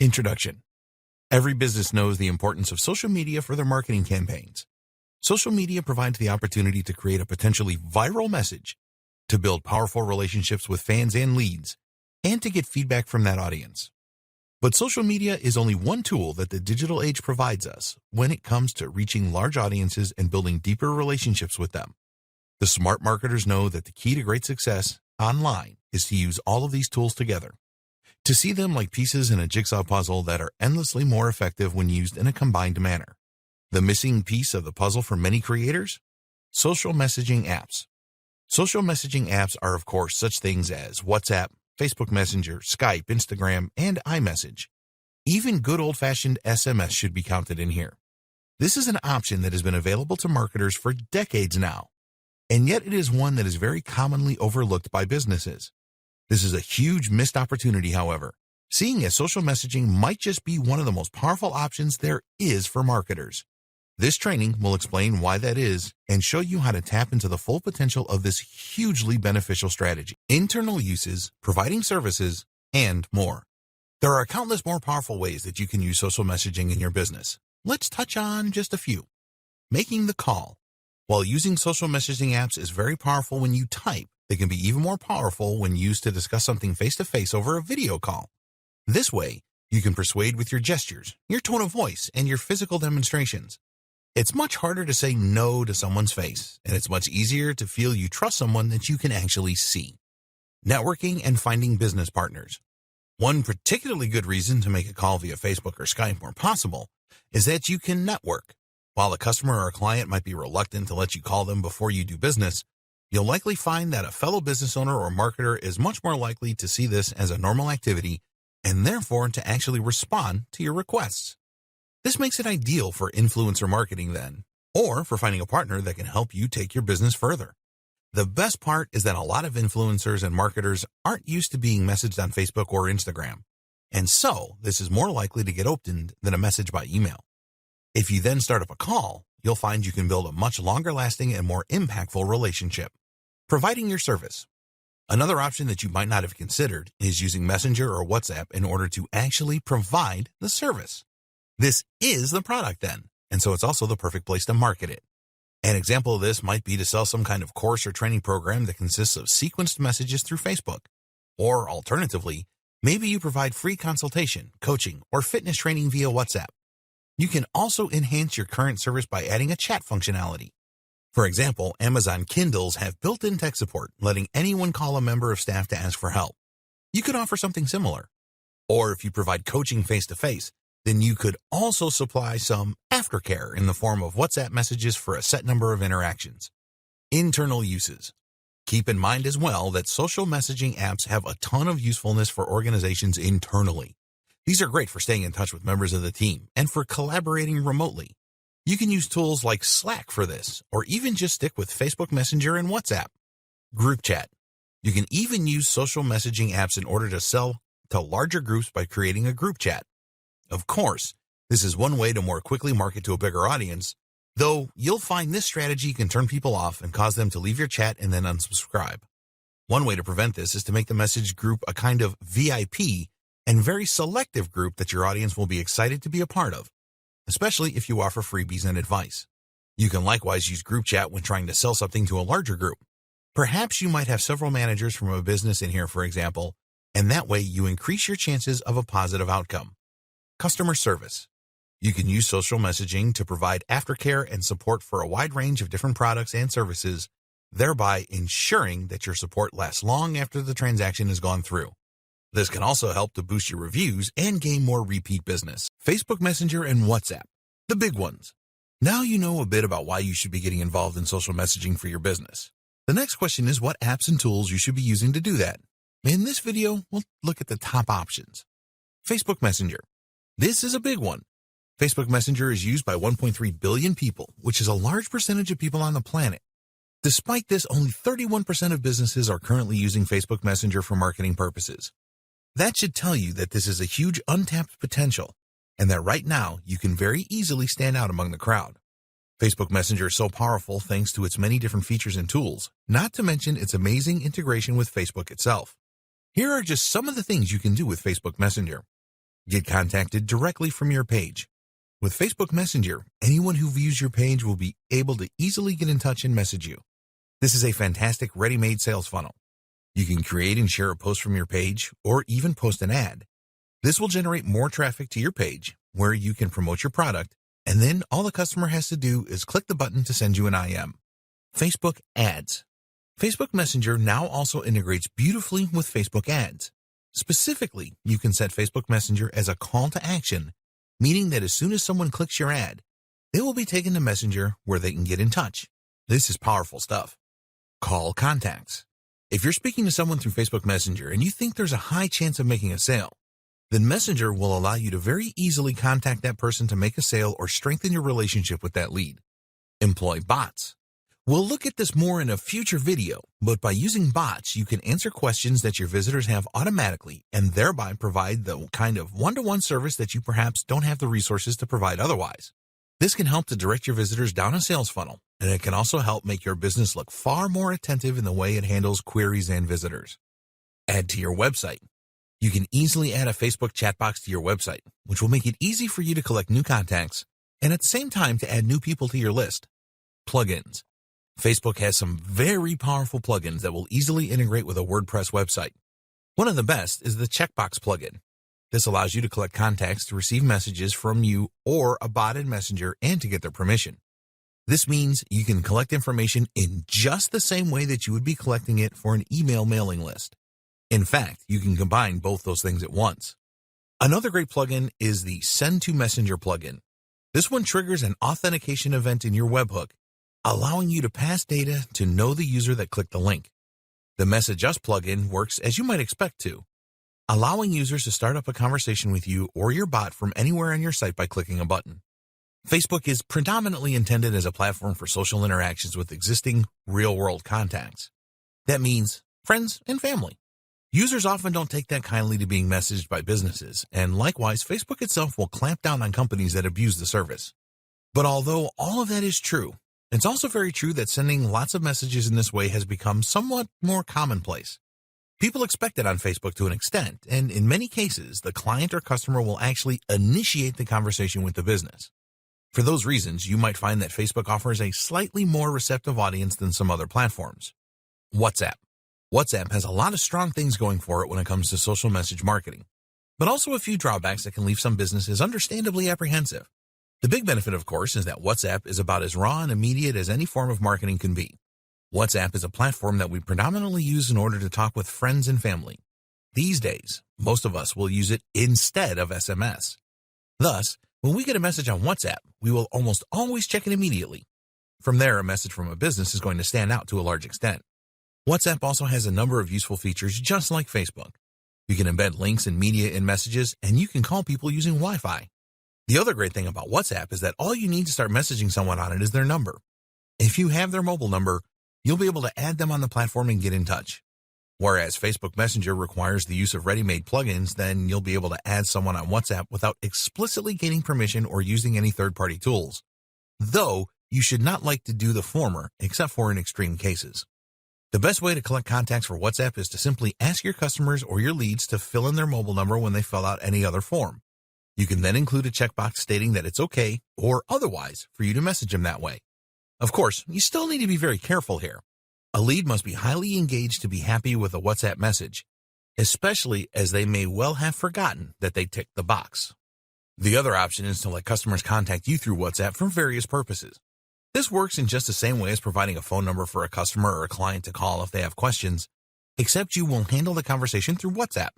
Introduction. Every business knows the importance of social media for their marketing campaigns. Social media provides the opportunity to create a potentially viral message, to build powerful relationships with fans and leads, and to get feedback from that audience. But social media is only one tool that the digital age provides us when it comes to reaching large audiences and building deeper relationships with them. The smart marketers know that the key to great success online is to use all of these tools together, to see them like pieces in a jigsaw puzzle that are endlessly more effective when used in a combined manner. The missing piece of the puzzle for many creators? Social messaging apps. Social messaging apps are, of course, such things as WhatsApp, Facebook Messenger, Skype, Instagram, and iMessage. Even good old-fashioned SMS should be counted in here. This is an option that has been available to marketers for decades now, and yet it is one that is very commonly overlooked by businesses. This is a huge missed opportunity, however, seeing as social messaging might just be one of the most powerful options there is for marketers. This training will explain why that is and show you how to tap into the full potential of this hugely beneficial strategy. Internal uses, providing services, and more. There are countless more powerful ways that you can use social messaging in your business. Let's touch on just a few. Making the call. While using social messaging apps is very powerful when you type, they can be even more powerful when used to discuss something face-to-face over a video call. This way, you can persuade with your gestures, your tone of voice, and your physical demonstrations. It's much harder to say no to someone's face, and it's much easier to feel you trust someone that you can actually see. Networking and finding business partners. One particularly good reason to make a call via Facebook or Skype more possible is that you can network. While a customer or a client might be reluctant to let you call them before you do business, you'll likely find that a fellow business owner or marketer is much more likely to see this as a normal activity and therefore to actually respond to your requests. This makes it ideal for influencer marketing then, or for finding a partner that can help you take your business further. The best part is that a lot of influencers and marketers aren't used to being messaged on Facebook or Instagram, and so this is more likely to get opened than a message by email. If you then start up a call, you'll find you can build a much longer-lasting and more impactful relationship. Providing your service. Another option that you might not have considered is using Messenger or WhatsApp in order to actually provide the service. This is the product then, and so it's also the perfect place to market it. An example of this might be to sell some kind of course or training program that consists of sequenced messages through Facebook. Or alternatively, maybe you provide free consultation, coaching, or fitness training via WhatsApp. You can also enhance your current service by adding a chat functionality. For example, Amazon Kindles have built-in tech support, letting anyone call a member of staff to ask for help. You could offer something similar. Or if you provide coaching face-to-face, then you could also supply some aftercare in the form of WhatsApp messages for a set number of interactions. Internal uses. Keep in mind as well that social messaging apps have a ton of usefulness for organizations internally. These are great for staying in touch with members of the team and for collaborating remotely. You can use tools like Slack for this, or even just stick with Facebook Messenger and WhatsApp. Group chat. You can even use social messaging apps in order to sell to larger groups by creating a group chat. Of course, this is one way to more quickly market to a bigger audience, though you'll find this strategy can turn people off and cause them to leave your chat and then unsubscribe. One way to prevent this is to make the message group a kind of VIP and very selective group that your audience will be excited to be a part of, especially if you offer freebies and advice. You can likewise use group chat when trying to sell something to a larger group. Perhaps you might have several managers from a business in here, for example, and that way you increase your chances of a positive outcome. Customer service. You can use social messaging to provide aftercare and support for a wide range of different products and services, thereby ensuring that your support lasts long after the transaction has gone through. This can also help to boost your reviews and gain more repeat business. Facebook Messenger and WhatsApp, the big ones. Now you know a bit about why you should be getting involved in social messaging for your business. The next question is what apps and tools you should be using to do that. In this video, we'll look at the top options. Facebook Messenger. This is a big one. Facebook Messenger is used by 1.3 billion people, which is a large percentage of people on the planet. Despite this, only 31% of businesses are currently using Facebook Messenger for marketing purposes. That should tell you that this is a huge untapped potential, and that right now you can very easily stand out among the crowd. Facebook Messenger is so powerful thanks to its many different features and tools, not to mention its amazing integration with Facebook itself. Here are just some of the things you can do with Facebook Messenger. Get contacted directly from your page. With Facebook Messenger, anyone who views your page will be able to easily get in touch and message you. This is a fantastic ready-made sales funnel. You can create and share a post from your page or even post an ad. This will generate more traffic to your page where you can promote your product, and then all the customer has to do is click the button to send you an IM. Facebook Ads. Facebook Messenger now also integrates beautifully with Facebook Ads. Specifically, you can set Facebook Messenger as a call to action, meaning that as soon as someone clicks your ad, they will be taken to Messenger where they can get in touch. This is powerful stuff. Call contacts. If you're speaking to someone through Facebook Messenger and you think there's a high chance of making a sale, then Messenger will allow you to very easily contact that person to make a sale or strengthen your relationship with that lead. Employ bots. We'll look at this more in a future video, but by using bots, you can answer questions that your visitors have automatically and thereby provide the kind of one-to-one service that you perhaps don't have the resources to provide otherwise. This can help to direct your visitors down a sales funnel, and it can also help make your business look far more attentive in the way it handles queries and visitors. Add to your website. You can easily add a Facebook chat box to your website, which will make it easy for you to collect new contacts and at the same time to add new people to your list. Plugins. Facebook has some very powerful plugins that will easily integrate with a WordPress website. One of the best is the Checkbox plugin. This allows you to collect contacts to receive messages from you or a bot in Messenger and to get their permission. This means you can collect information in just the same way that you would be collecting it for an email mailing list. In fact, you can combine both those things at once. Another great plugin is the Send to Messenger plugin. This one triggers an authentication event in your webhook, allowing you to pass data to know the user that clicked the link. The Message Us plugin works as you might expect to, allowing users to start up a conversation with you or your bot from anywhere on your site by clicking a button. Facebook is predominantly intended as a platform for social interactions with existing real-world contacts. That means friends and family. Users often don't take that kindly to being messaged by businesses, and likewise, Facebook itself will clamp down on companies that abuse the service. But although all of that is true, it's also very true that sending lots of messages in this way has become somewhat more commonplace. People expect it on Facebook to an extent, and in many cases, the client or customer will actually initiate the conversation with the business. For those reasons, you might find that Facebook offers a slightly more receptive audience than some other platforms. WhatsApp. WhatsApp has a lot of strong things going for it when it comes to social message marketing, but also a few drawbacks that can leave some businesses understandably apprehensive. The big benefit, of course, is that WhatsApp is about as raw and immediate as any form of marketing can be. WhatsApp is a platform that we predominantly use in order to talk with friends and family. These days, most of us will use it instead of SMS. Thus, when we get a message on WhatsApp, we will almost always check it immediately. From there, a message from a business is going to stand out to a large extent. WhatsApp also has a number of useful features just like Facebook. You can embed links and media in messages, and you can call people using Wi-Fi. The other great thing about WhatsApp is that all you need to start messaging someone on it is their number. If you have their mobile number, you'll be able to add them on the platform and get in touch. Whereas Facebook Messenger requires the use of ready-made plugins, then you'll be able to add someone on WhatsApp without explicitly gaining permission or using any third-party tools. Though, you should not like to do the former, except for in extreme cases. The best way to collect contacts for WhatsApp is to simply ask your customers or your leads to fill in their mobile number when they fill out any other form. You can then include a checkbox stating that it's okay or otherwise for you to message them that way. Of course, you still need to be very careful here. A lead must be highly engaged to be happy with a WhatsApp message, especially as they may well have forgotten that they ticked the box. The other option is to let customers contact you through WhatsApp for various purposes. This works in just the same way as providing a phone number for a customer or a client to call if they have questions, except you will handle the conversation through WhatsApp.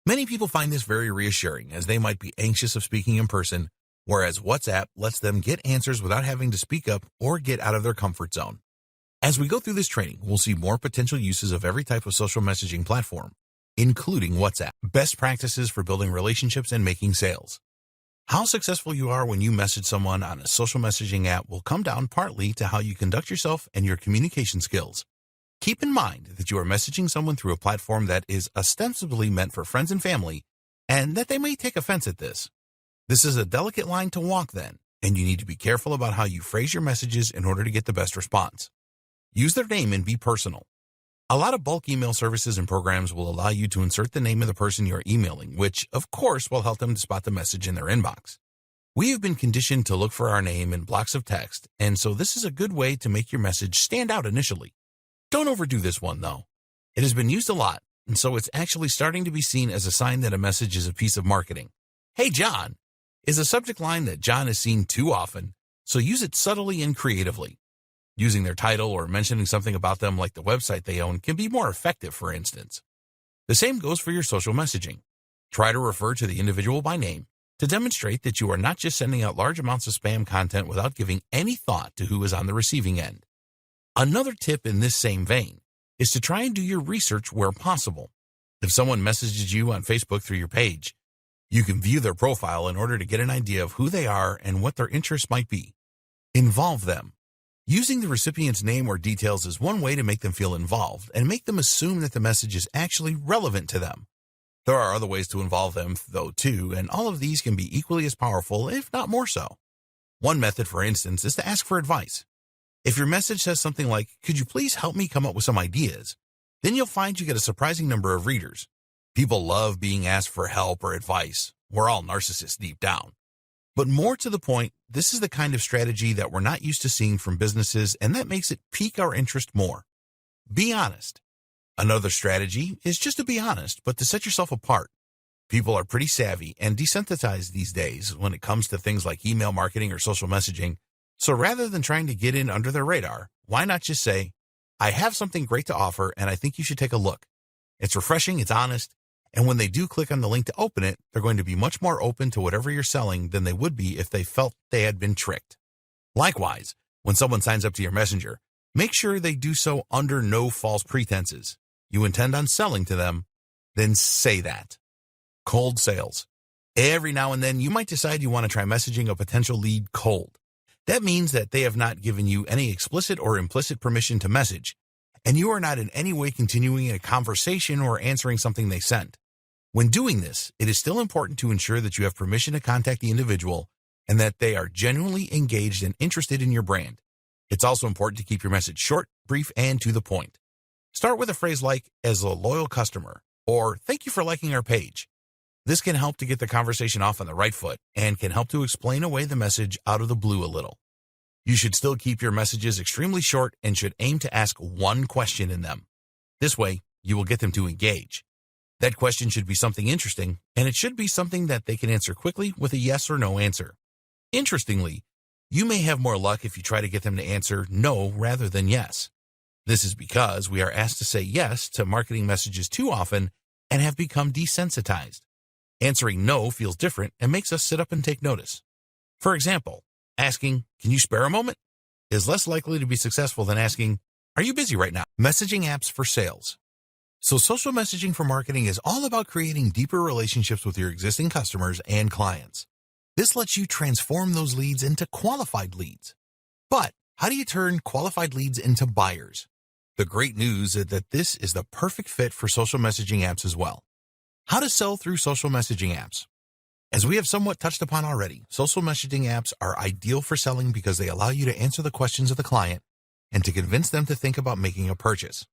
Many people find this very reassuring as they might be anxious of speaking in person, whereas WhatsApp lets them get answers without having to speak up or get out of their comfort zone. As we go through this training, we'll see more potential uses of every type of social messaging platform, including WhatsApp. Best practices for building relationships and making sales. How successful you are when you message someone on a social messaging app will come down partly to how you conduct yourself and your communication skills. Keep in mind that you are messaging someone through a platform that is ostensibly meant for friends and family, and that they may take offense at this. This is a delicate line to walk then, and you need to be careful about how you phrase your messages in order to get the best response. Use their name and be personal. A lot of bulk email services and programs will allow you to insert the name of the person you're emailing, which, of course, will help them to spot the message in their inbox. We have been conditioned to look for our name in blocks of text, and so this is a good way to make your message stand out initially. Don't overdo this one, though. It has been used a lot, and so it's actually starting to be seen as a sign that a message is a piece of marketing. "Hey, John," is a subject line that John is seen too often, so use it subtly and creatively. Using their title or mentioning something about them like the website they own can be more effective, for instance. The same goes for your social messaging. Try to refer to the individual by name to demonstrate that you are not just sending out large amounts of spam content without giving any thought to who is on the receiving end. Another tip in this same vein is to try and do your research where possible. If someone messages you on Facebook through your page, you can view their profile in order to get an idea of who they are and what their interests might be. Involve them. Using the recipient's name or details is one way to make them feel involved and make them assume that the message is actually relevant to them. There are other ways to involve them, though, too, and all of these can be equally as powerful, if not more so. One method, for instance, is to ask for advice. If your message says something like, "Could you please help me come up with some ideas?" then you'll find you get a surprising number of readers. People love being asked for help or advice. We're all narcissists deep down. But more to the point, this is the kind of strategy that we're not used to seeing from businesses, and that makes it pique our interest more. Be honest. Another strategy is just to be honest, but to set yourself apart. People are pretty savvy and desensitized these days when it comes to things like email marketing or social messaging. So rather than trying to get in under their radar, why not just say, "I have something great to offer, and I think you should take a look." It's refreshing, it's honest, and when they do click on the link to open it, they're going to be much more open to whatever you're selling than they would be if they felt they had been tricked. Likewise, when someone signs up to your messenger, make sure they do so under no false pretenses. You intend on selling to them, then say that. Cold sales. Every now and then, you might decide you want to try messaging a potential lead cold. That means that they have not given you any explicit or implicit permission to message, and you are not in any way continuing a conversation or answering something they sent. When doing this, it is still important to ensure that you have permission to contact the individual and that they are genuinely engaged and interested in your brand. It's also important to keep your message short, brief, and to the point. Start with a phrase like, "as a loyal customer," or "thank you for liking our page." This can help to get the conversation off on the right foot and can help to explain away the message out of the blue a little. You should still keep your messages extremely short and should aim to ask one question in them. This way, you will get them to engage. That question should be something interesting, and it should be something that they can answer quickly with a yes or no answer. Interestingly, you may have more luck if you try to get them to answer no rather than yes. This is because we are asked to say yes to marketing messages too often and have become desensitized. Answering no feels different and makes us sit up and take notice. For example, asking, "Can you spare a moment?" is less likely to be successful than asking, "Are you busy right now?" Messaging apps for sales. So social messaging for marketing is all about creating deeper relationships with your existing customers and clients. This lets you transform those leads into qualified leads. But how do you turn qualified leads into buyers? The great news is that this is the perfect fit for social messaging apps as well. How to sell through social messaging apps. As we have somewhat touched upon already, social messaging apps are ideal for selling because they allow you to answer the questions of the client and to convince them to think about making a purchase.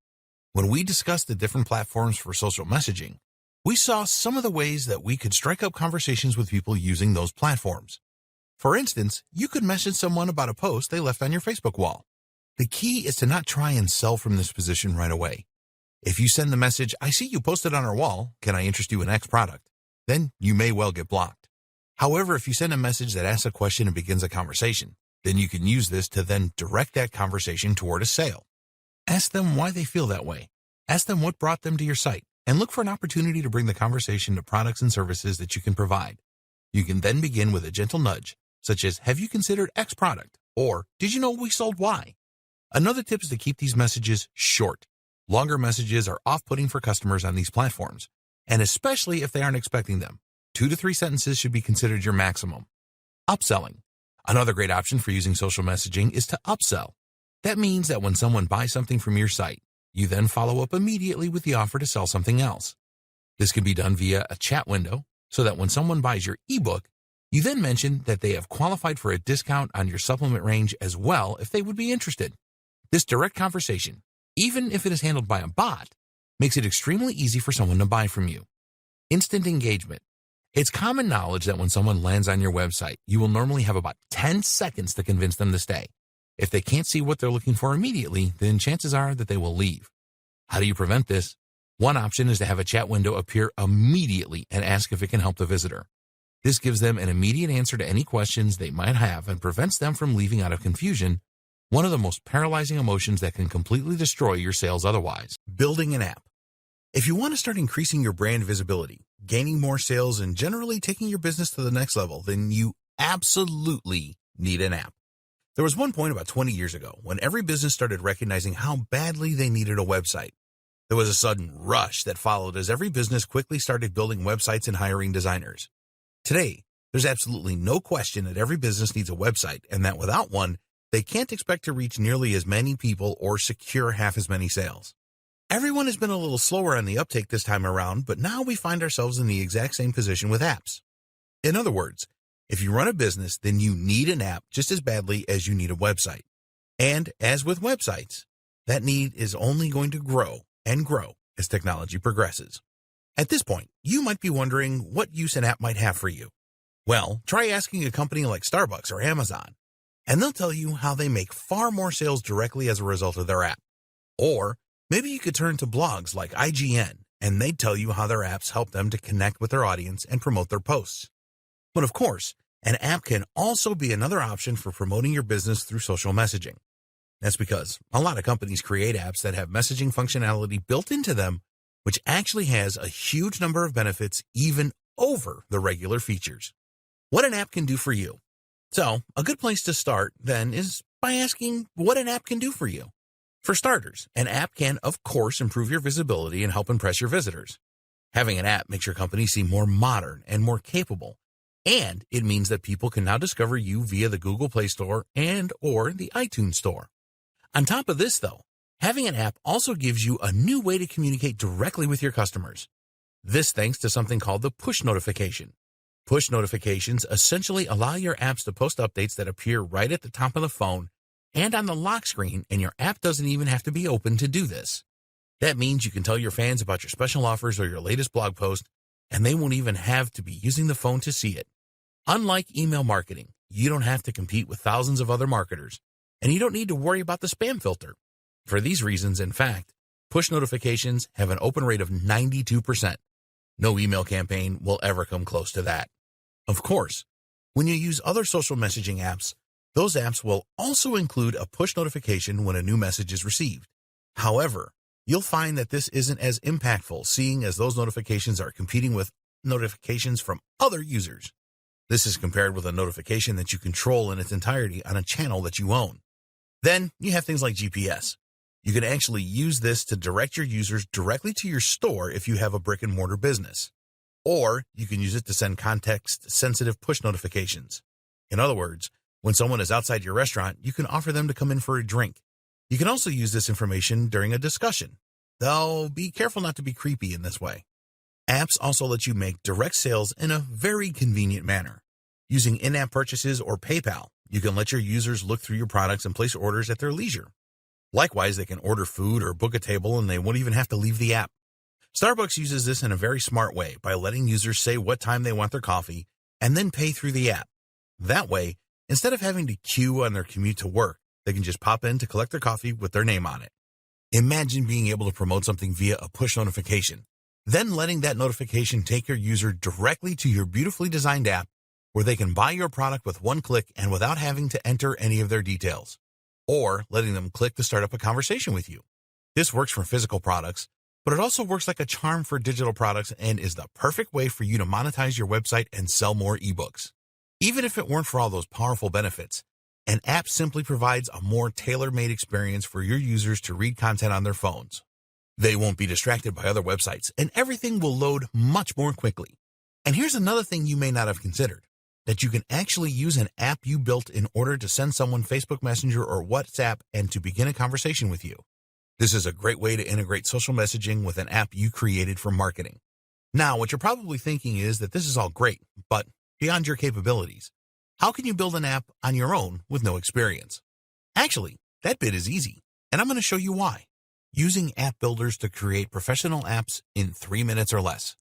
When we discussed the different platforms for social messaging, we saw some of the ways that we could strike up conversations with people using those platforms. For instance, you could message someone about a post they left on your Facebook wall. The key is to not try and sell from this position right away. If you send the message, "I see you posted on our wall, can I interest you in X product?" then you may well get blocked. However, if you send a message that asks a question and begins a conversation, then you can use this to then direct that conversation toward a sale. Ask them why they feel that way. Ask them what brought them to your site, and look for an opportunity to bring the conversation to products and services that you can provide. You can then begin with a gentle nudge, such as, "Have you considered X product?" or "Did you know we sold Y?" Another tip is to keep these messages short. Longer messages are off-putting for customers on these platforms, and especially if they aren't expecting them. 2 to 3 sentences should be considered your maximum. Upselling. Another great option for using social messaging is to upsell. That means that when someone buys something from your site, you then follow up immediately with the offer to sell something else. This can be done via a chat window, so that when someone buys your ebook, you then mention that they have qualified for a discount on your supplement range as well if they would be interested. This direct conversation, even if it is handled by a bot, makes it extremely easy for someone to buy from you. Instant engagement. It's common knowledge that when someone lands on your website, you will normally have about 10 seconds to convince them to stay. If they can't see what they're looking for immediately, then chances are that they will leave. How do you prevent this? One option is to have a chat window appear immediately and ask if it can help the visitor. This gives them an immediate answer to any questions they might have and prevents them from leaving out of confusion, one of the most paralyzing emotions that can completely destroy your sales otherwise. Building an app. If you want to start increasing your brand visibility, gaining more sales, and generally taking your business to the next level, then you absolutely need an app. There was one point about 20 years ago when every business started recognizing how badly they needed a website. There was a sudden rush that followed as every business quickly started building websites and hiring designers. Today, there's absolutely no question that every business needs a website and that without one, they can't expect to reach nearly as many people or secure half as many sales. Everyone has been a little slower on the uptake this time around, but now we find ourselves in the exact same position with apps. In other words, if you run a business, then you need an app just as badly as you need a website. And as with websites, that need is only going to grow and grow as technology progresses. At this point, you might be wondering what use an app might have for you. Well, try asking a company like Starbucks or Amazon, and they'll tell you how they make far more sales directly as a result of their app. Or maybe you could turn to blogs like IGN, and they'd tell you how their apps help them to connect with their audience and promote their posts. But of course, an app can also be another option for promoting your business through social messaging. That's because a lot of companies create apps that have messaging functionality built into them, which actually has a huge number of benefits even over the regular features. What an app can do for you. So, a good place to start, then, is by asking what an app can do for you. For starters, an app can, of course, improve your visibility and help impress your visitors. Having an app makes your company seem more modern and more capable, and it means that people can now discover you via the Google Play Store and or the iTunes Store. On top of this, though, having an app also gives you a new way to communicate directly with your customers. This thanks to something called the push notification. Push notifications essentially allow your apps to post updates that appear right at the top of the phone and on the lock screen, and your app doesn't even have to be open to do this. That means you can tell your fans about your special offers or your latest blog post, and they won't even have to be using the phone to see it. Unlike email marketing, you don't have to compete with thousands of other marketers, and you don't need to worry about the spam filter. For these reasons, in fact, push notifications have an open rate of 92%. No email campaign will ever come close to that. Of course, when you use other social messaging apps, those apps will also include a push notification when a new message is received. However, you'll find that this isn't as impactful, seeing as those notifications are competing with notifications from other users. This is compared with a notification that you control in its entirety on a channel that you own. Then you have things like GPS. You can actually use this to direct your users directly to your store if you have a brick-and-mortar business. Or you can use it to send context-sensitive push notifications. In other words, when someone is outside your restaurant, you can offer them to come in for a drink. You can also use this information during a discussion, though be careful not to be creepy in this way. Apps also let you make direct sales in a very convenient manner. Using in-app purchases or PayPal, you can let your users look through your products and place orders at their leisure. Likewise, they can order food or book a table and they won't even have to leave the app. Starbucks uses this in a very smart way by letting users say what time they want their coffee and then pay through the app. That way, instead of having to queue on their commute to work, they can just pop in to collect their coffee with their name on it. Imagine being able to promote something via a push notification, then letting that notification take your user directly to your beautifully designed app where they can buy your product with one click and without having to enter any of their details, or letting them click to start up a conversation with you. This works for physical products, but it also works like a charm for digital products and is the perfect way for you to monetize your website and sell more ebooks. Even if it weren't for all those powerful benefits, an app simply provides a more tailor-made experience for your users to read content on their phones. They won't be distracted by other websites, and everything will load much more quickly. And here's another thing you may not have considered, that you can actually use an app you built in order to send someone Facebook Messenger or WhatsApp and to begin a conversation with you. This is a great way to integrate social messaging with an app you created for marketing. Now, what you're probably thinking is that this is all great, but beyond your capabilities, how can you build an app on your own with no experience? Actually, that bit is easy, and I'm going to show you why. using app builders to create professional apps in 3 minutes or less.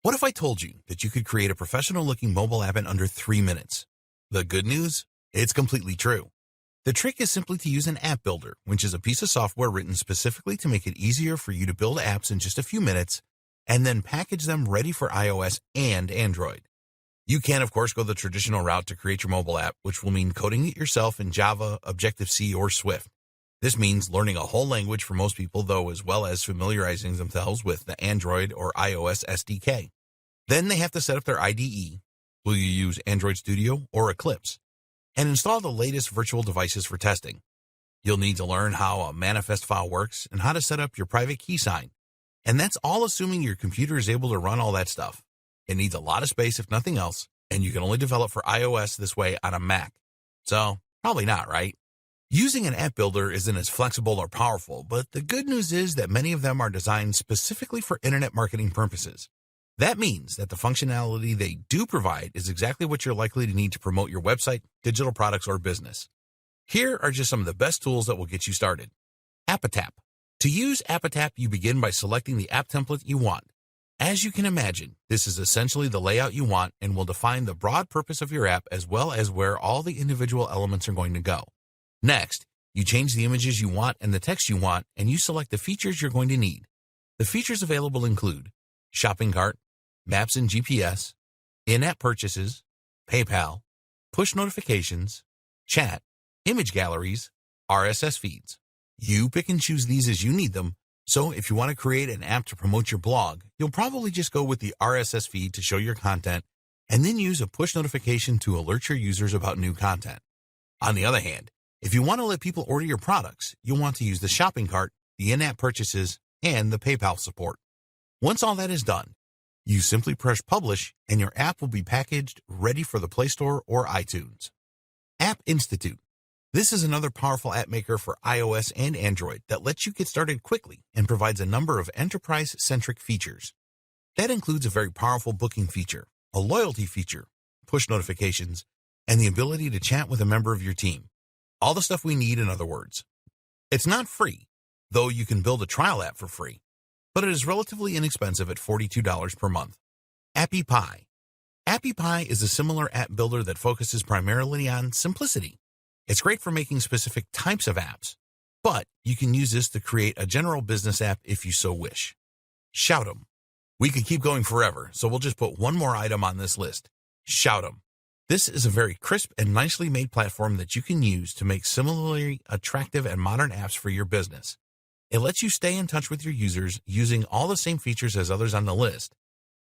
What if I told you that you could create a professional-looking mobile app in under 3 minutes? The good news? It's completely true. The trick is simply to use an app builder, which is a piece of software written specifically to make it easier for you to build apps in just a few minutes and then package them ready for iOS and Android. You can, of course, go the traditional route to create your mobile app, which will mean coding it yourself in Java, Objective-C, or Swift. This means learning a whole language for most people, though, as well as familiarizing themselves with the Android or iOS SDK. Then they have to set up their IDE. Will you use Android Studio or Eclipse? And install the latest virtual devices for testing. You'll need to learn how a manifest file works and how to set up your private key sign. And that's all assuming your computer is able to run all that stuff. It needs a lot of space if nothing else, and you can only develop for iOS this way on a Mac. So, probably not, right? Using an app builder isn't as flexible or powerful, but the good news is that many of them are designed specifically for internet marketing purposes. That means that the functionality they do provide is exactly what you're likely to need to promote your website, digital products, or business. Here are just some of the best tools that will get you started. Apatap. To use Apatap, you begin by selecting the app template you want. As you can imagine, this is essentially the layout you want and will define the broad purpose of your app as well as where all the individual elements are going to go. Next, you change the images you want and the text you want, and you select the features you're going to need. The features available include shopping cart, maps and GPS, in-app purchases, PayPal, push notifications, chat, image galleries, RSS feeds. You pick and choose these as you need them. So if you want to create an app to promote your blog, you'll probably just go with the RSS feed to show your content and then use a push notification to alert your users about new content. On the other hand, if you want to let people order your products, you'll want to use the shopping cart, the in-app purchases, and the PayPal support. Once all that is done, you simply press publish and your app will be packaged ready for the Play Store or iTunes. App Institute. This is another powerful app maker for iOS and Android that lets you get started quickly and provides a number of enterprise-centric features. That includes a very powerful booking feature, a loyalty feature, push notifications, and the ability to chat with a member of your team. All the stuff we need, in other words. It's not free, though you can build a trial app for free, but it is relatively inexpensive at $42 per month. AppyPie. AppyPie is a similar app builder that focuses primarily on simplicity. It's great for making specific types of apps, but you can use this to create a general business app if you so wish. Shout'em. We could keep going forever, so we'll just put one more item on this list. Shout'em. This is a very crisp and nicely made platform that you can use to make similarly attractive and modern apps for your business. It lets you stay in touch with your users using all the same features as others on the list,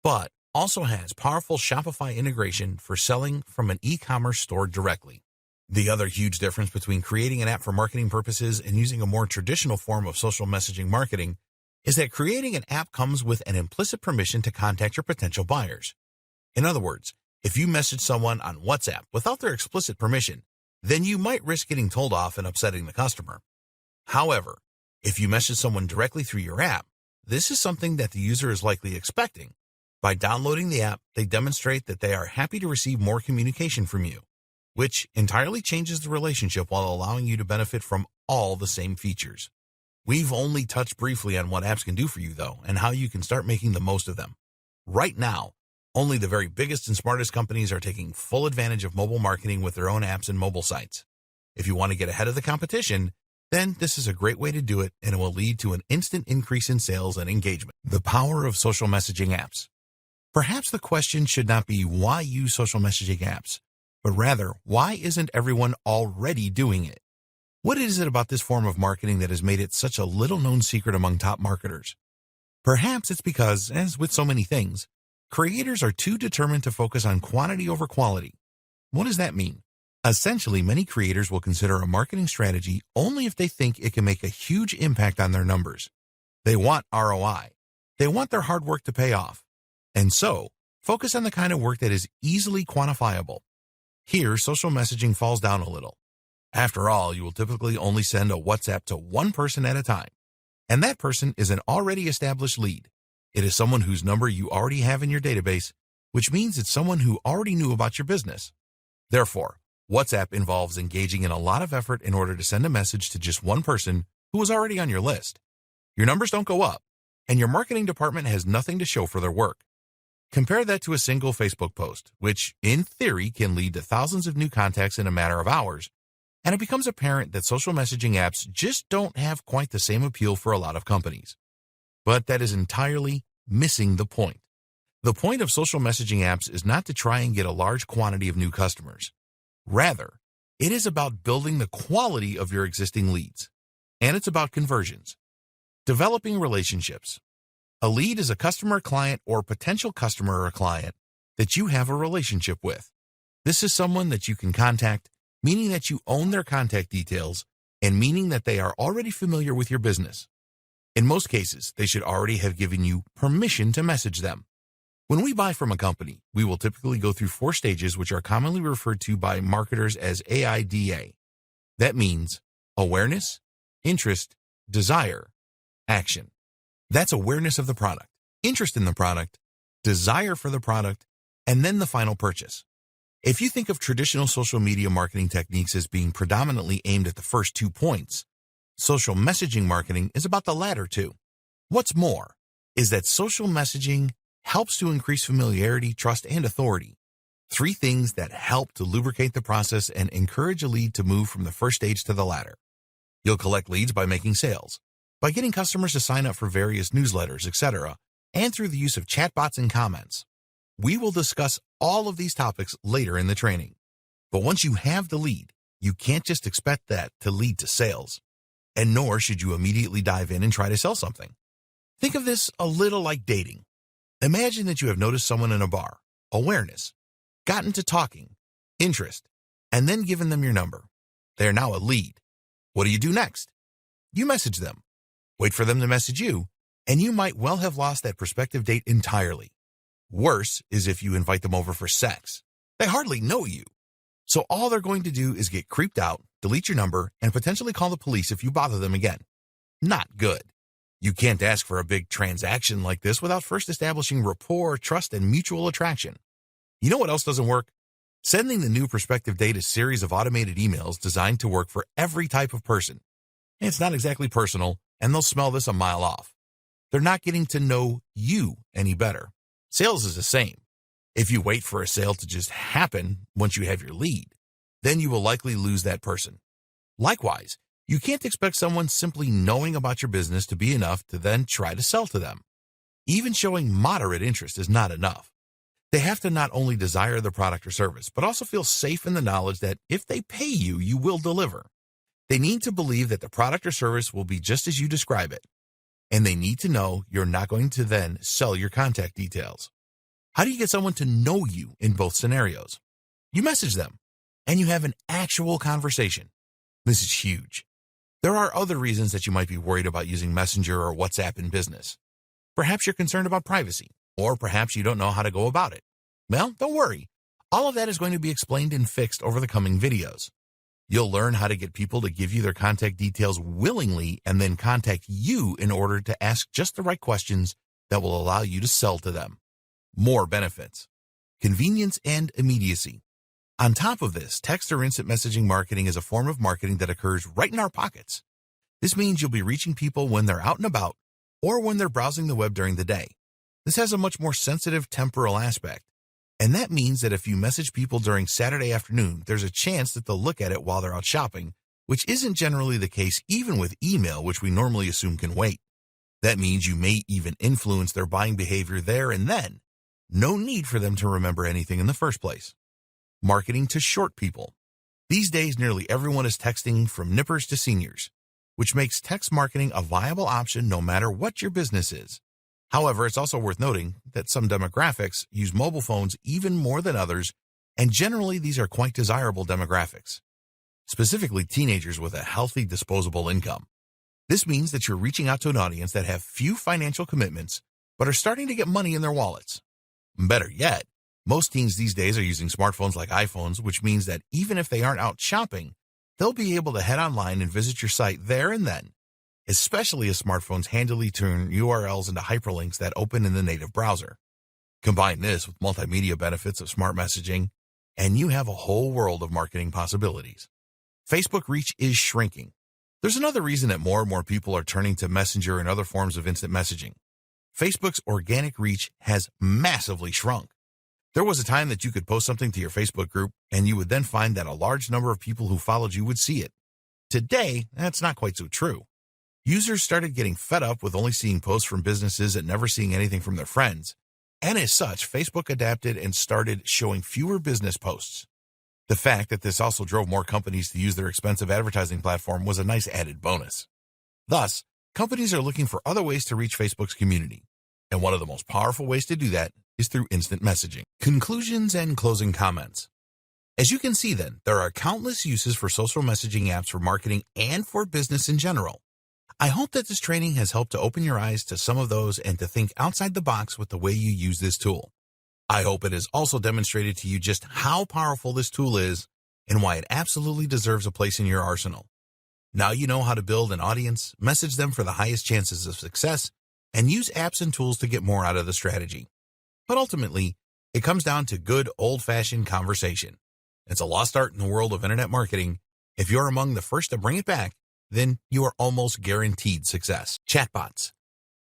but also has powerful Shopify integration for selling from an e-commerce store directly. The other huge difference between creating an app for marketing purposes and using a more traditional form of social messaging marketing is that creating an app comes with an implicit permission to contact your potential buyers. In other words, if you message someone on WhatsApp without their explicit permission, then you might risk getting told off and upsetting the customer. However, if you message someone directly through your app, this is something that the user is likely expecting. By downloading the app, they demonstrate that they are happy to receive more communication from you, which entirely changes the relationship while allowing you to benefit from all the same features. We've only touched briefly on what apps can do for you, though, and how you can start making the most of them. Right now, only the very biggest and smartest companies are taking full advantage of mobile marketing with their own apps and mobile sites. If you want to get ahead of the competition, then this is a great way to do it, and it will lead to an instant increase in sales and engagement. The power of social messaging apps. Perhaps the question should not be why use social messaging apps, but rather, why isn't everyone already doing it? What is it about this form of marketing that has made it such a little-known secret among top marketers? Perhaps it's because, as with so many things, creators are too determined to focus on quantity over quality. What does that mean? Essentially, many creators will consider a marketing strategy only if they think it can make a huge impact on their numbers. They want ROI. They want their hard work to pay off. And so, focus on the kind of work that is easily quantifiable. Here, social messaging falls down a little. After all, you will typically only send a WhatsApp to one person at a time, and that person is an already established lead. It is someone whose number you already have in your database, which means it's someone who already knew about your business. Therefore, WhatsApp involves engaging in a lot of effort in order to send a message to just one person who is already on your list. Your numbers don't go up, and your marketing department has nothing to show for their work. Compare that to a single Facebook post, which, in theory, can lead to thousands of new contacts in a matter of hours, and it becomes apparent that social messaging apps just don't have quite the same appeal for a lot of companies. But that is entirely missing the point. The point of social messaging apps is not to try and get a large quantity of new customers. Rather, it is about building the quality of your existing leads, and it's about conversions. Developing relationships. A lead is a customer, client, or potential customer or client that you have a relationship with. This is someone that you can contact, meaning that you own their contact details, and meaning that they are already familiar with your business. In most cases, they should already have given you permission to message them. When we buy from a company, we will typically go through 4 stages, which are commonly referred to by marketers as AIDA. That means awareness, interest, desire, action. That's awareness of the product, interest in the product, desire for the product, and then the final purchase. If you think of traditional social media marketing techniques as being predominantly aimed at the first 2 points, social messaging marketing is about the latter 2. What's more is that social messaging helps to increase familiarity, trust, and authority. 3 things that help to lubricate the process and encourage a lead to move from the first stage to the latter. You'll collect leads by making sales, by getting customers to sign up for various newsletters, etc., and through the use of chatbots and comments. We will discuss all of these topics later in the training. But once you have the lead, you can't just expect that to lead to sales, and nor should you immediately dive in and try to sell something. Think of this a little like dating. Imagine that you have noticed someone in a bar, awareness, gotten to talking, interest, and then given them your number. They are now a lead. What do you do next? You message them. Wait for them to message you, and you might well have lost that prospective date entirely. Worse is if you invite them over for sex. They hardly know you. So all they're going to do is get creeped out, delete your number, and potentially call the police if you bother them again. Not good. You can't ask for a big transaction like this without first establishing rapport, trust, and mutual attraction. You know what else doesn't work? Sending the new prospective date a series of automated emails designed to work for every type of person. It's not exactly personal, and they'll smell this a mile off. They're not getting to know you any better. Sales is the same. If you wait for a sale to just happen once you have your lead, then you will likely lose that person. Likewise, you can't expect someone simply knowing about your business to be enough to then try to sell to them. Even showing moderate interest is not enough. They have to not only desire the product or service, but also feel safe in the knowledge that if they pay you, you will deliver. They need to believe that the product or service will be just as you describe it. And they need to know you're not going to then sell your contact details. How do you get someone to know you in both scenarios? You message them, and you have an actual conversation. This is huge. There are other reasons that you might be worried about using Messenger or WhatsApp in business. Perhaps you're concerned about privacy, or perhaps you don't know how to go about it. Well, don't worry. All of that is going to be explained and fixed over the coming videos. You'll learn how to get people to give you their contact details willingly and then contact you in order to ask just the right questions that will allow you to sell to them. More benefits. Convenience and immediacy. On top of this, text or instant messaging marketing is a form of marketing that occurs right in our pockets. This means you'll be reaching people when they're out and about or when they're browsing the web during the day. This has a much more sensitive temporal aspect. And that means that if you message people during Saturday afternoon, there's a chance that they'll look at it while they're out shopping, which isn't generally the case even with email, which we normally assume can wait. That means you may even influence their buying behavior there and then. No need for them to remember anything in the first place. Marketing to short people. These days, nearly everyone is texting from nippers to seniors, which makes text marketing a viable option no matter what your business is. However, it's also worth noting that some demographics use mobile phones even more than others, and generally these are quite desirable demographics, specifically teenagers with a healthy disposable income. This means that you're reaching out to an audience that have few financial commitments, but are starting to get money in their wallets. Better yet, most teens these days are using smartphones like iPhones, which means that even if they aren't out shopping, they'll be able to head online and visit your site there and then, especially as smartphones handily turn URLs into hyperlinks that open in the native browser. Combine this with multimedia benefits of smart messaging, and you have a whole world of marketing possibilities. Facebook reach is shrinking. There's another reason that more and more people are turning to Messenger and other forms of instant messaging. Facebook's organic reach has massively shrunk. There was a time that you could post something to your Facebook group, and you would then find that a large number of people who followed you would see it. Today, that's not quite so true. Users started getting fed up with only seeing posts from businesses and never seeing anything from their friends. And as such, Facebook adapted and started showing fewer business posts. The fact that this also drove more companies to use their expensive advertising platform was a nice added bonus. Thus, companies are looking for other ways to reach Facebook's community. And one of the most powerful ways to do that is through instant messaging. Conclusions and closing comments. As you can see then, there are countless uses for social messaging apps for marketing and for business in general. I hope that this training has helped to open your eyes to some of those and to think outside the box with the way you use this tool. I hope it has also demonstrated to you just how powerful this tool is and why it absolutely deserves a place in your arsenal. Now you know how to build an audience, message them for the highest chances of success, and use apps and tools to get more out of the strategy. But ultimately, it comes down to good old-fashioned conversation. It's a lost art in the world of internet marketing. If you're among the first to bring it back, then you are almost guaranteed success. Chatbots.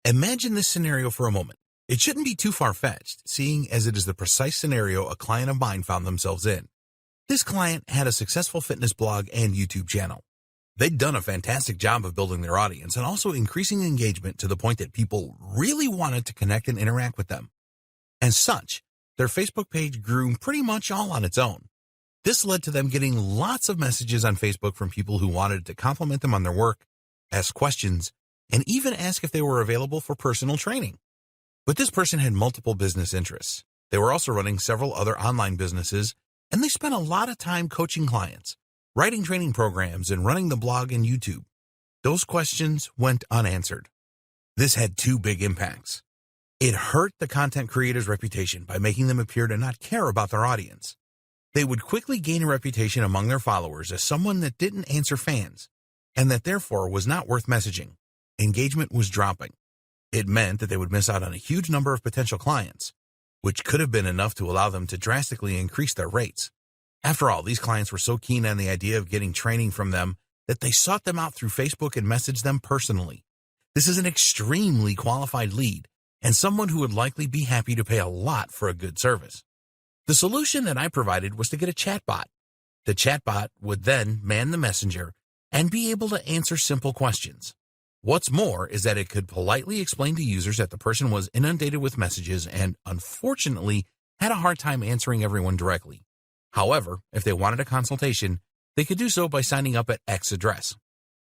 Imagine this scenario for a moment. It shouldn't be too far-fetched, seeing as it is the precise scenario a client of mine found themselves in. This client had a successful fitness blog and YouTube channel. They'd done a fantastic job of building their audience and also increasing engagement to the point that people really wanted to connect and interact with them. As such, their Facebook page grew pretty much all on its own. This led to them getting lots of messages on Facebook from people who wanted to compliment them on their work, ask questions, and even ask if they were available for personal training. But this person had multiple business interests. They were also running several other online businesses, and they spent a lot of time coaching clients, writing training programs, and running the blog and YouTube. Those questions went unanswered. This had two big impacts. It hurt the content creator's reputation by making them appear to not care about their audience. They would quickly gain a reputation among their followers as someone that didn't answer fans, and that therefore was not worth messaging. Engagement was dropping. It meant that they would miss out on a huge number of potential clients, which could have been enough to allow them to drastically increase their rates. After all, these clients were so keen on the idea of getting training from them that they sought them out through Facebook and messaged them personally. This is an extremely qualified lead, and someone who would likely be happy to pay a lot for a good service. The solution that I provided was to get a chatbot. The chatbot would then man the messenger and be able to answer simple questions. What's more is that it could politely explain to users that the person was inundated with messages and, unfortunately, had a hard time answering everyone directly. However, if they wanted a consultation, they could do so by signing up at X address.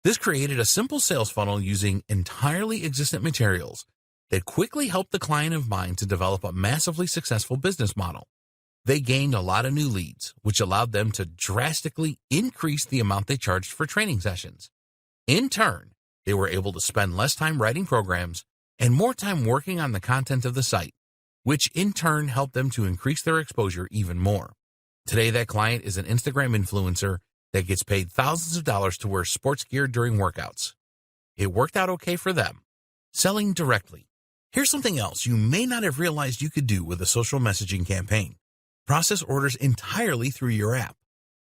This created a simple sales funnel using entirely existent materials that quickly helped the client of mine to develop a massively successful business model. They gained a lot of new leads, which allowed them to drastically increase the amount they charged for training sessions. In turn, they were able to spend less time writing programs and more time working on the content of the site, which in turn helped them to increase their exposure even more. Today, that client is an Instagram influencer that gets paid thousands of dollars to wear sports gear during workouts. It worked out okay for them. Selling directly. Here's something else you may not have realized you could do with a social messaging campaign. Process orders entirely through your app.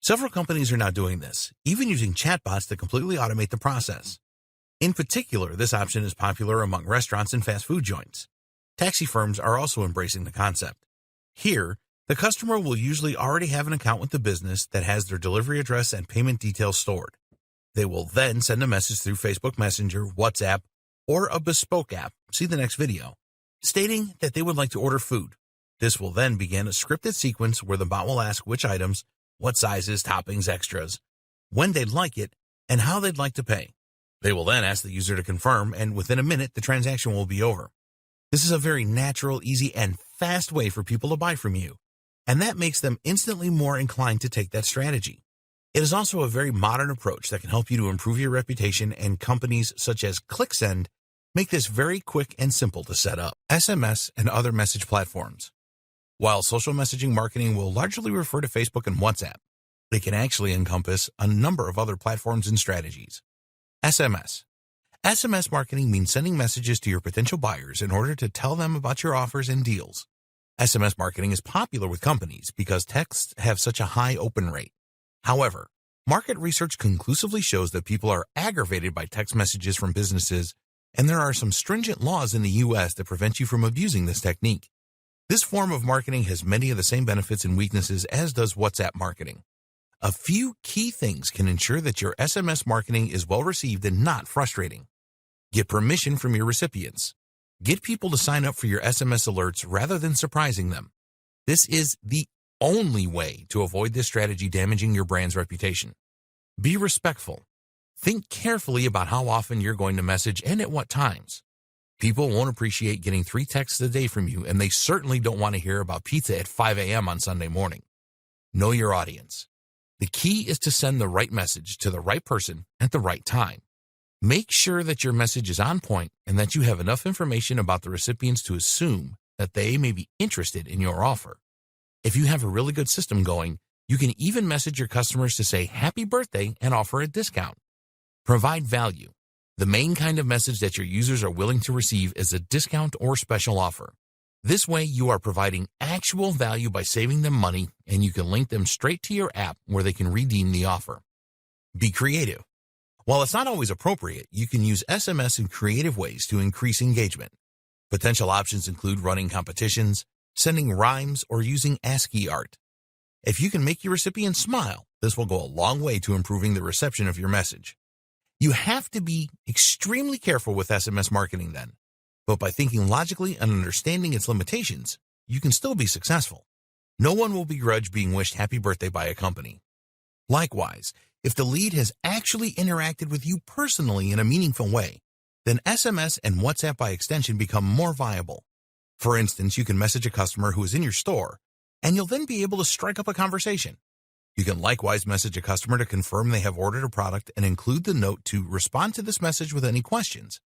Several companies are now doing this, even using chatbots to completely automate the process. In particular, this option is popular among restaurants and fast food joints. Taxi firms are also embracing the concept. Here, the customer will usually already have an account with the business that has their delivery address and payment details stored. They will then send a message through Facebook Messenger, WhatsApp, or a bespoke app, see the next video, stating that they would like to order food. This will then begin a scripted sequence where the bot will ask which items, what sizes, toppings, extras, when they'd like it, and how they'd like to pay. They will then ask the user to confirm, and within a minute, the transaction will be over. This is a very natural, easy, and fast way for people to buy from you, and that makes them instantly more inclined to take that strategy. It is also a very modern approach that can help you to improve your reputation, and companies such as ClickSend make this very quick and simple to set up. SMS and other message platforms. While social messaging marketing will largely refer to Facebook and WhatsApp, they can actually encompass a number of other platforms and strategies. SMS. SMS marketing means sending messages to your potential buyers in order to tell them about your offers and deals. SMS marketing is popular with companies because texts have such a high open rate. However, Market research conclusively shows that people are aggravated by text messages from businesses, and there are some stringent laws in the U.S. that prevent you from abusing this technique. This form of marketing has many of the same benefits and weaknesses as does WhatsApp marketing. A few key things can ensure that your SMS marketing is well received and not frustrating. Get permission from your recipients. Get people to sign up for your SMS alerts rather than surprising them. This is the only way to avoid this strategy damaging your brand's reputation. Be respectful. Think carefully about how often you're going to message and at what times. People won't appreciate getting 3 texts a day from you, and they certainly don't want to hear about pizza at 5 a.m. on Sunday morning. Know your audience. The key is to send the right message to the right person at the right time. Make sure that your message is on point and that you have enough information about the recipients to assume that they may be interested in your offer. If you have a really good system going, you can even message your customers to say happy birthday and offer a discount. Provide value. The main kind of message that your users are willing to receive is a discount or special offer. This way, you are providing actual value by saving them money, and you can link them straight to your app where they can redeem the offer. Be creative. While it's not always appropriate, you can use SMS in creative ways to increase engagement. Potential options include running competitions, sending rhymes, or using ASCII art. If you can make your recipients smile, this will go a long way to improving the reception of your message. You have to be extremely careful with SMS marketing then, but by thinking logically and understanding its limitations, you can still be successful. No one will begrudge being wished happy birthday by a company. Likewise, if the lead has actually interacted with you personally in a meaningful way, then SMS and WhatsApp by extension become more viable. For instance, you can message a customer who is in your store, and you'll then be able to strike up a conversation. You can likewise message a customer to confirm they have ordered a product and include the note to respond to this message with any questions.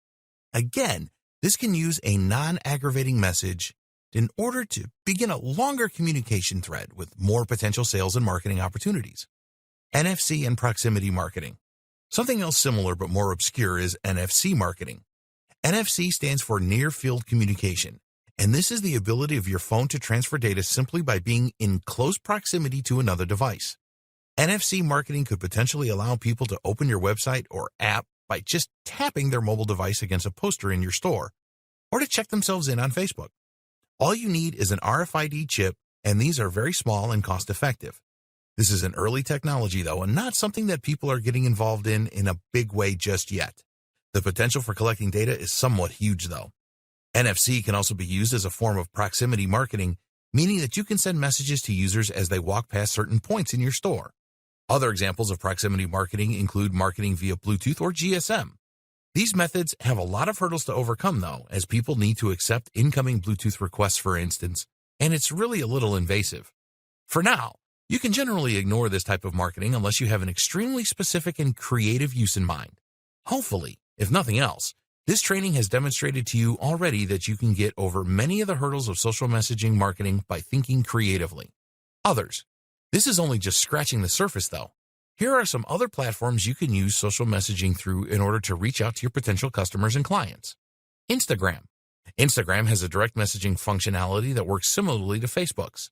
Again, this can use a non-aggravating message in order to begin a longer communication thread with more potential sales and marketing opportunities. NFC and proximity marketing. Something else similar but more obscure is NFC marketing. NFC stands for Near Field Communication, and this is the ability of your phone to transfer data simply by being in close proximity to another device. NFC marketing could potentially allow people to open your website or app by just tapping their mobile device against a poster in your store, or to check themselves in on Facebook. All you need is an RFID chip, and these are very small and cost-effective. This is an early technology, though, and not something that people are getting involved in a big way just yet. The potential for collecting data is somewhat huge, though. NFC can also be used as a form of proximity marketing, meaning that you can send messages to users as they walk past certain points in your store. Other examples of proximity marketing include marketing via Bluetooth or GSM. These methods have a lot of hurdles to overcome, though, as people need to accept incoming Bluetooth requests, for instance, and it's really a little invasive. For now, you can generally ignore this type of marketing unless you have an extremely specific and creative use in mind. Hopefully, if nothing else, this training has demonstrated to you already that you can get over many of the hurdles of social messaging marketing by thinking creatively. This is only just scratching the surface, though. Here are some other platforms you can use social messaging through in order to reach out to your potential customers and clients. Instagram. Instagram has a direct messaging functionality that works similarly to Facebook's.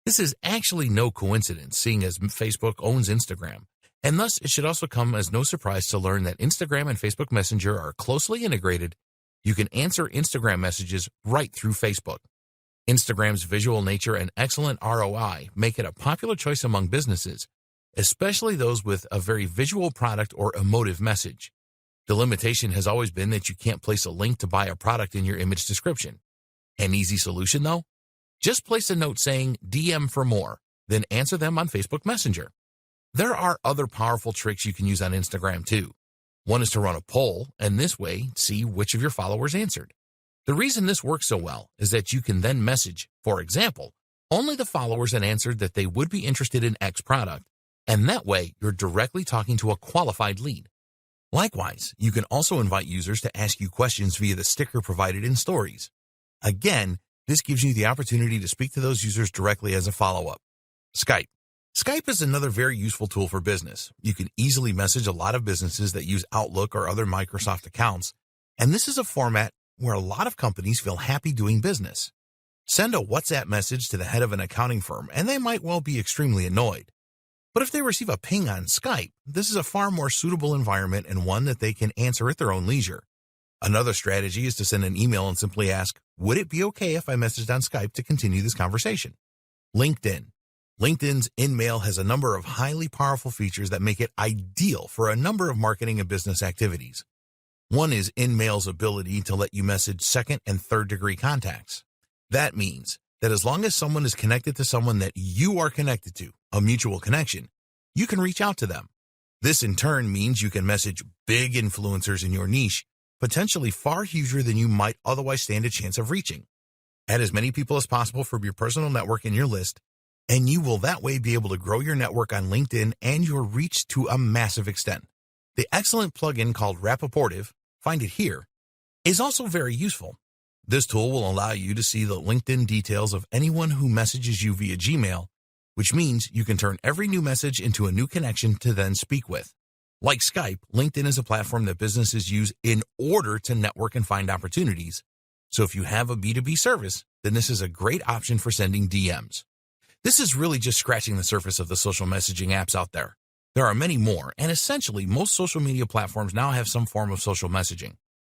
This is actually no coincidence, seeing as Facebook owns Instagram, and thus it should also come as no surprise to learn that Instagram and Facebook Messenger are closely integrated. You can answer Instagram messages right through Facebook. Instagram's visual nature and excellent ROI make it a popular choice among businesses, especially those with a very visual product or emotive message. The limitation has always been that you can't place a link to buy a product in your image description. An easy solution, though? Just place a note saying DM for more, then answer them on Facebook Messenger. There are other powerful tricks you can use on Instagram too. One is to run a poll, and this way see which of your followers answered. The reason this works so well is that you can then message, for example, only the followers that answered that they would be interested in X product, and that way you're directly talking to a qualified lead. Likewise, you can also invite users to ask you questions via the sticker provided in Stories. Again, this gives you the opportunity to speak to those users directly as a follow-up. Skype. Skype is another very useful tool for business. You can easily message a lot of businesses that use Outlook or other Microsoft accounts, and this is a format where a lot of companies feel happy doing business. Send a WhatsApp message to the head of an accounting firm, and they might well be extremely annoyed. But if they receive a ping on Skype, this is a far more suitable environment and one that they can answer at their own leisure. Another strategy is to send an email and simply ask, would it be okay if I messaged on Skype to continue this conversation? LinkedIn. LinkedIn's InMail has a number of highly powerful features that make it ideal for a number of marketing and business activities. One is InMail's ability to let you message second and third degree contacts. That means that as long as someone is connected to someone that you are connected to, a mutual connection, you can reach out to them. This in turn means you can message big influencers in your niche, potentially far huger than you might otherwise stand a chance of reaching. Add as many people as possible from your personal network in your list, and you will that way be able to grow your network on LinkedIn and your reach to a massive extent. The excellent plugin called Rapportive, find it here, is also very useful. This tool will allow you to see the LinkedIn details of anyone who messages you via Gmail, which means you can turn every new message into a new connection to then speak with. Like Skype, LinkedIn is a platform that businesses use in order to network and find opportunities. So if you have a B2B service, then this is a great option for sending DMs. This is really just scratching the surface of the social messaging apps out there. There are many more, and essentially most social media platforms now have some form of social messaging.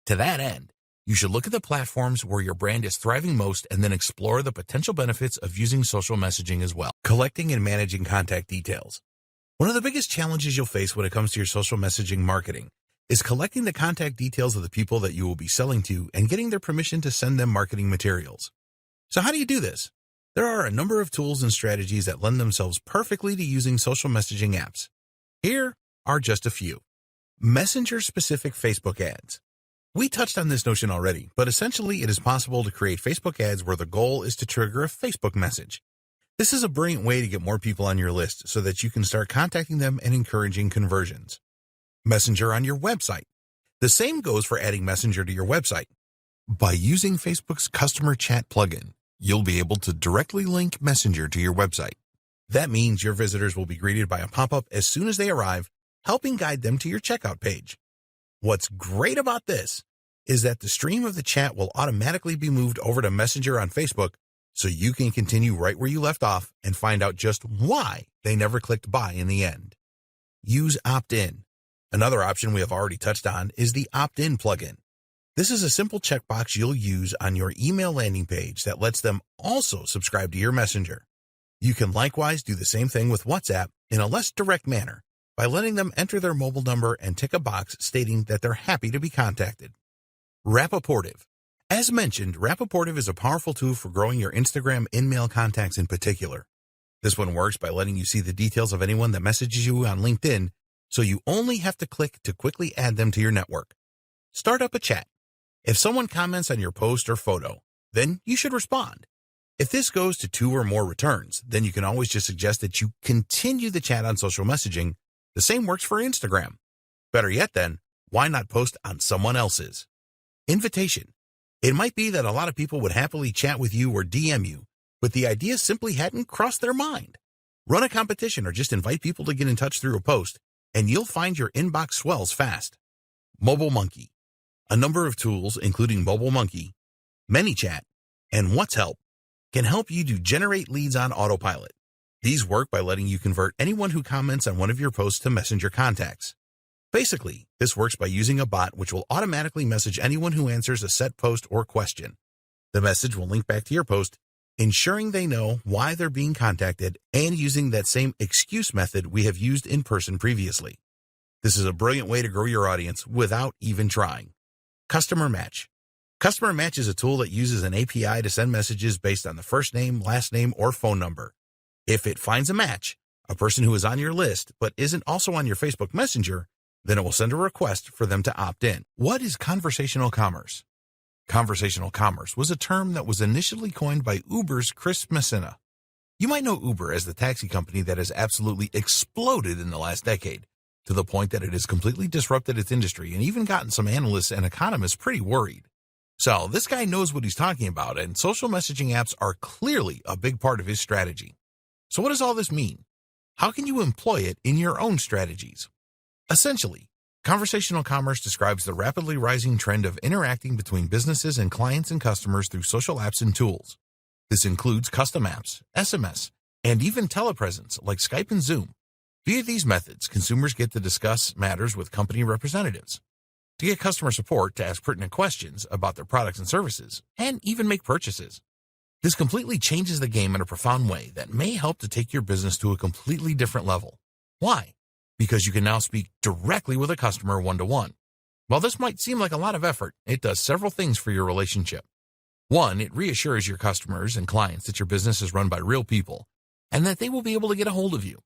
To that end, you should look at the platforms where your brand is thriving most and then explore the potential benefits of using social messaging as well. Collecting and managing contact details. One of the biggest challenges you'll face when it comes to your social messaging marketing is collecting the contact details of the people that you will be selling to and getting their permission to send them marketing materials. So how do you do this? There are a number of tools and strategies that lend themselves perfectly to using social messaging apps. Here are just a few. Messenger-specific Facebook ads. We touched on this notion already, but essentially it is possible to create Facebook ads where the goal is to trigger a Facebook message. This is a brilliant way to get more people on your list so that you can start contacting them and encouraging conversions. Messenger on your website. The same goes for adding Messenger to your website. By using Facebook's customer chat plugin, you'll be able to directly link Messenger to your website. That means your visitors will be greeted by a pop-up as soon as they arrive, helping guide them to your checkout page. What's great about this is that the stream of the chat will automatically be moved over to Messenger on Facebook, so you can continue right where you left off and find out just why they never clicked buy in the end. Use opt-in. Another option we have already touched on is the opt-in plugin. This is a simple checkbox you'll use on your email landing page that lets them also subscribe to your Messenger. You can likewise do the same thing with WhatsApp in a less direct manner by letting them enter their mobile number and tick a box stating that they're happy to be contacted. Rapportive. As mentioned, Rapportive is a powerful tool for growing your Instagram in-mail contacts in particular. This one works by letting you see the details of anyone that messages you on LinkedIn, so you only have to click to quickly add them to your network. Start up a chat. If someone comments on your post or photo, then you should respond. If this goes to 2 or more returns, then you can always just suggest that you continue the chat on social messaging. The same works for Instagram. Better yet then, why not post on someone else's? Invitation. It might be that a lot of people would happily chat with you or DM you, but the idea simply hadn't crossed their mind. Run a competition or just invite people to get in touch through a post, and you'll find your inbox swells fast. Mobile Monkey. A number of tools, including Mobile Monkey, ManyChat, and What's Help, can help you to generate leads on autopilot. These work by letting you convert anyone who comments on one of your posts to Messenger contacts. Basically, this works by using a bot which will automatically message anyone who answers a set post or question. The message will link back to your post, ensuring they know why they're being contacted and using that same excuse method we have used in person previously. This is a brilliant way to grow your audience without even trying. Customer Match. Customer Match is a tool that uses an API to send messages based on the first name, last name, or phone number. If it finds a match, a person who is on your list but isn't also on your Facebook Messenger, then it will send a request for them to opt in. What is conversational commerce? Conversational commerce was a term that was initially coined by Uber's Chris Messina. You might know Uber as the taxi company that has absolutely exploded in the last decade, to the point that it has completely disrupted its industry and even gotten some analysts and economists pretty worried. So this guy knows what he's talking about, and social messaging apps are clearly a big part of his strategy. So what does all this mean? How can you employ it in your own strategies? Essentially, conversational commerce describes the rapidly rising trend of interacting between businesses and clients and customers through social apps and tools. This includes custom apps, SMS, and even telepresence like Skype and Zoom. Via these methods, consumers get to discuss matters with company representatives, to get customer support to ask pertinent questions about their products and services, and even make purchases. This completely changes the game in a profound way that may help to take your business to a completely different level. Why? Because you can now speak directly with a customer one-to-one. While this might seem like a lot of effort, it does several things for your relationship. One, it reassures your customers and clients that your business is run by real people and that they will be able to get a hold of you.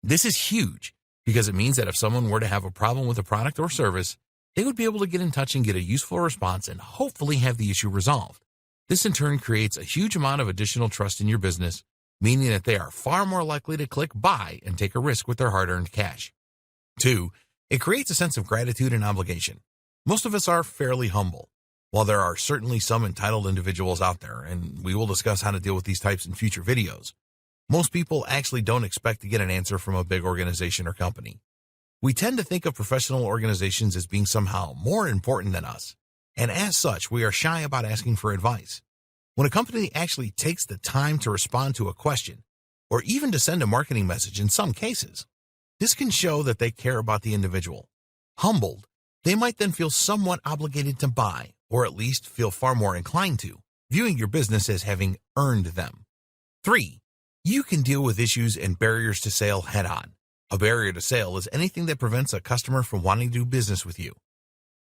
This is huge because it means that if someone were to have a problem with a product or service, they would be able to get in touch and get a useful response and hopefully have the issue resolved. This in turn creates a huge amount of additional trust in your business, meaning that they are far more likely to click buy and take a risk with their hard-earned cash. 2, it creates a sense of gratitude and obligation. Most of us are fairly humble. While there are certainly some entitled individuals out there, and we will discuss how to deal with these types in future videos, most people actually don't expect to get an answer from a big organization or company. We tend to think of professional organizations as being somehow more important than us, and as such, we are shy about asking for advice. When a company actually takes the time to respond to a question, or even to send a marketing message in some cases, this can show that they care about the individual. Humbled, they might then feel somewhat obligated to buy, or at least feel far more inclined to, viewing your business as having earned them. 3, you can deal with issues and barriers to sale head-on. A barrier to sale is anything that prevents a customer from wanting to do business with you.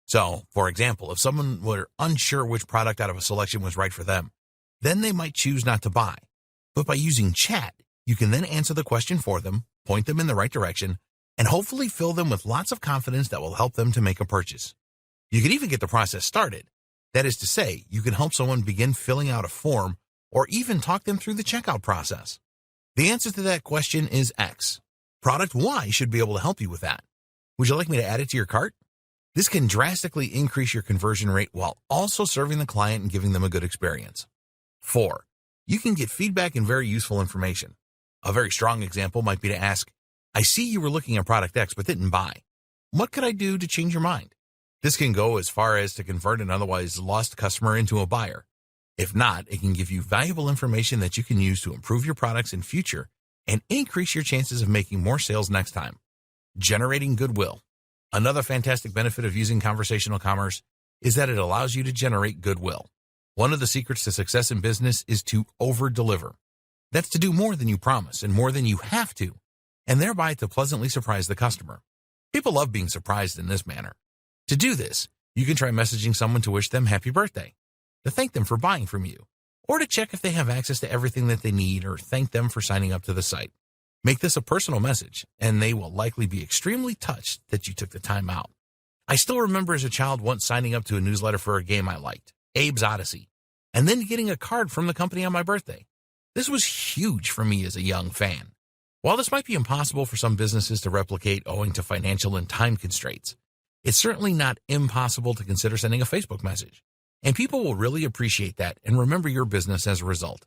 So, for example, if someone were unsure which product out of a selection was right for them, then they might choose not to buy. But by using chat, you can then answer the question for them, point them in the right direction, and hopefully fill them with lots of confidence that will help them to make a purchase. You can even get the process started. That is to say, you can help someone begin filling out a form or even talk them through the checkout process. The answer to that question is X. Product Y should be able to help you with that. Would you like me to add it to your cart? This can drastically increase your conversion rate while also serving the client and giving them a good experience. 4, you can get feedback and very useful information. A very strong example might be to ask, I see you were looking at product X but didn't buy. What could I do to change your mind? This can go as far as to convert an otherwise lost customer into a buyer. If not, it can give you valuable information that you can use to improve your products in future and increase your chances of making more sales next time. Generating goodwill. Another fantastic benefit of using conversational commerce is that it allows you to generate goodwill. One of the secrets to success in business is to over-deliver. That's to do more than you promise and more than you have to, and thereby to pleasantly surprise the customer. People love being surprised in this manner. To do this, you can try messaging someone to wish them happy birthday, to thank them for buying from you, or to check if they have access to everything that they need or thank them for signing up to the site. Make this a personal message, and they will likely be extremely touched that you took the time out. I still remember as a child once signing up to a newsletter for a game I liked, Abe's Odyssey, and then getting a card from the company on my birthday. This was huge for me as a young fan. While this might be impossible for some businesses to replicate owing to financial and time constraints, it's certainly not impossible to consider sending a Facebook message. And people will really appreciate that and remember your business as a result.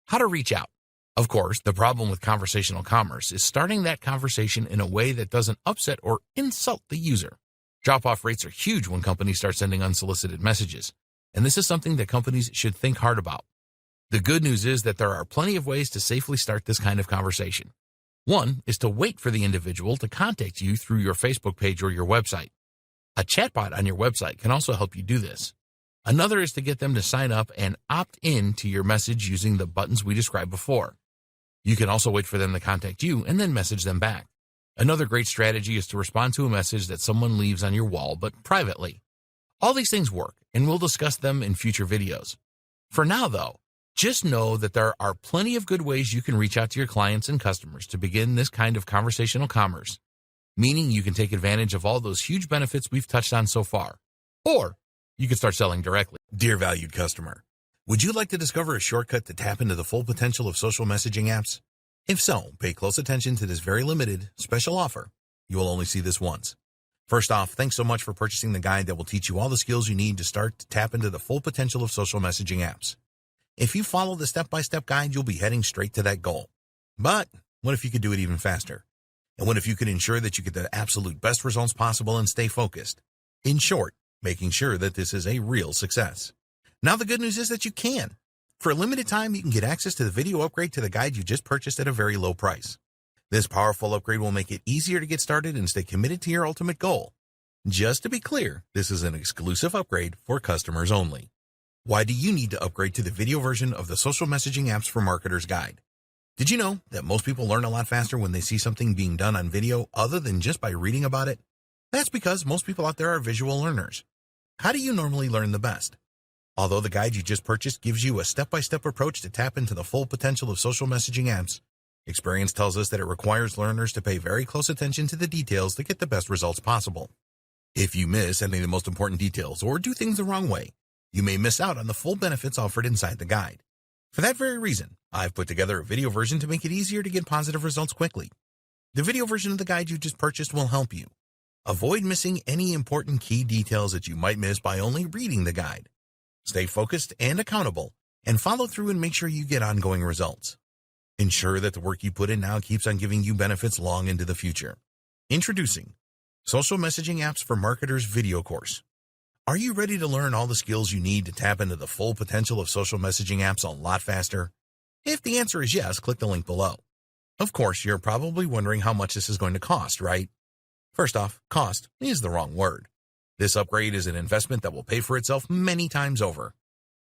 How to reach out. Of course, the problem with conversational commerce is starting that conversation in a way that doesn't upset or insult the user. Drop-off rates are huge when companies start sending unsolicited messages, and this is something that companies should think hard about. The good news is that there are plenty of ways to safely start this kind of conversation. One is to wait for the individual to contact you through your Facebook page or your website. A chatbot on your website can also help you do this. Another is to get them to sign up and opt in to your message using the buttons we described before. You can also wait for them to contact you and then message them back. Another great strategy is to respond to a message that someone leaves on your wall, but privately. All these things work, and we'll discuss them in future videos. For now, though, just know that there are plenty of good ways you can reach out to your clients and customers to begin this kind of conversational commerce, meaning you can take advantage of all those huge benefits we've touched on so far. Or you can start selling directly. Dear valued customer, would you like to discover a shortcut to tap into the full potential of social messaging apps? If so, pay close attention to this very limited, special offer. You will only see this once. First off, thanks so much for purchasing the guide that will teach you all the skills you need to start to tap into the full potential of social messaging apps. If you follow the step-by-step guide, you'll be heading straight to that goal. But what if you could do it even faster? And what if you could ensure that you get the absolute best results possible and stay focused? In short, making sure that this is a real success. Now the good news is that you can. For a limited time, you can get access to the video upgrade to the guide you just purchased at a very low price. This powerful upgrade will make it easier to get started and stay committed to your ultimate goal. Just to be clear, this is an exclusive upgrade for customers only. Why do you need to upgrade to the video version of the Social Messaging Apps for Marketers Guide? Did you know that most people learn a lot faster when they see something being done on video other than just by reading about it? That's because most people out there are visual learners. How do you normally learn the best? Although the guide you just purchased gives you a step-by-step approach to tap into the full potential of social messaging apps, experience tells us that it requires learners to pay very close attention to the details to get the best results possible. If you miss any of the most important details or do things the wrong way, you may miss out on the full benefits offered inside the guide. For that very reason, I've put together a video version to make it easier to get positive results quickly. The video version of the guide you just purchased will help you. Avoid missing any important key details that you might miss by only reading the guide. Stay focused and accountable, and follow through and make sure you get ongoing results. Ensure that the work you put in now keeps on giving you benefits long into the future. Introducing Social Messaging Apps for Marketers video course. Are you ready to learn all the skills you need to tap into the full potential of social messaging apps a lot faster? If the answer is yes, click the link below. Of course, you're probably wondering how much this is going to cost, right? First off, cost is the wrong word. This upgrade is an investment that will pay for itself many times over.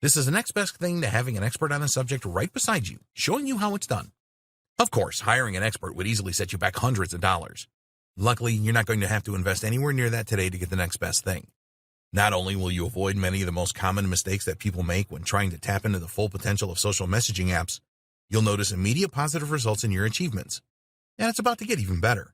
This is the next best thing to having an expert on a subject right beside you, showing you how it's done. Of course, hiring an expert would easily set you back hundreds of dollars. Luckily, you're not going to have to invest anywhere near that today to get the next best thing. Not only will you avoid many of the most common mistakes that people make when trying to tap into the full potential of social messaging apps, you'll notice immediate positive results in your achievements. And it's about to get even better.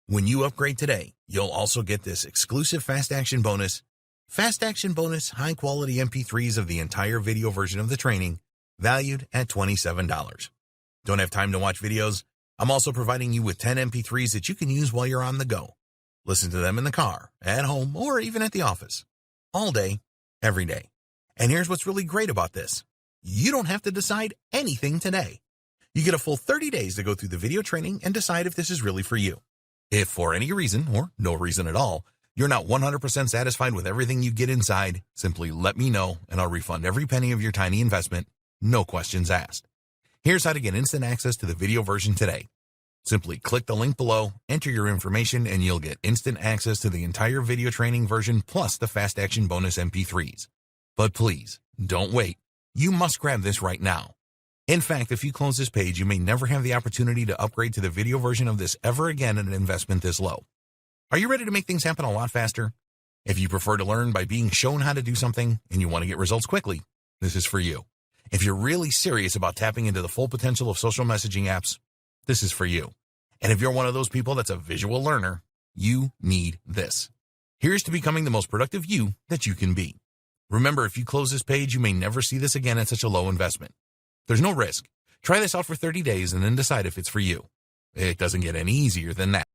When you upgrade today, you'll also get this exclusive Fast Action Bonus, high-quality MP3s of the entire video version of the training, valued at $27. Don't have time to watch videos? I'm also providing you with 10 MP3s that you can use while you're on the go. Listen to them in the car, at home, or even at the office. All day, every day. And here's what's really great about this. You don't have to decide anything today. You get a full 30 days to go through the video training and decide if this is really for you. If for any reason, or no reason at all, you're not 100% satisfied with everything you get inside, simply let me know and I'll refund every penny of your tiny investment, no questions asked. Here's how to get instant access to the video version today. Simply click the link below, enter your information, and you'll get instant access to the entire video training version plus the Fast Action Bonus MP3s. But please, don't wait. You must grab this right now. In fact, if you close this page, you may never have the opportunity to upgrade to the video version of this ever again at an investment this low. Are you ready to make things happen a lot faster? If you prefer to learn by being shown how to do something and you want to get results quickly, this is for you. If you're really serious about tapping into the full potential of social messaging apps, this is for you. And if you're one of those people that's a visual learner, you need this. Here's to becoming the most productive you that you can be. Remember, if you close this page, you may never see this again at such a low investment. There's no risk. Try this out for 30 days and then decide if it's for you. It doesn't get any easier than that.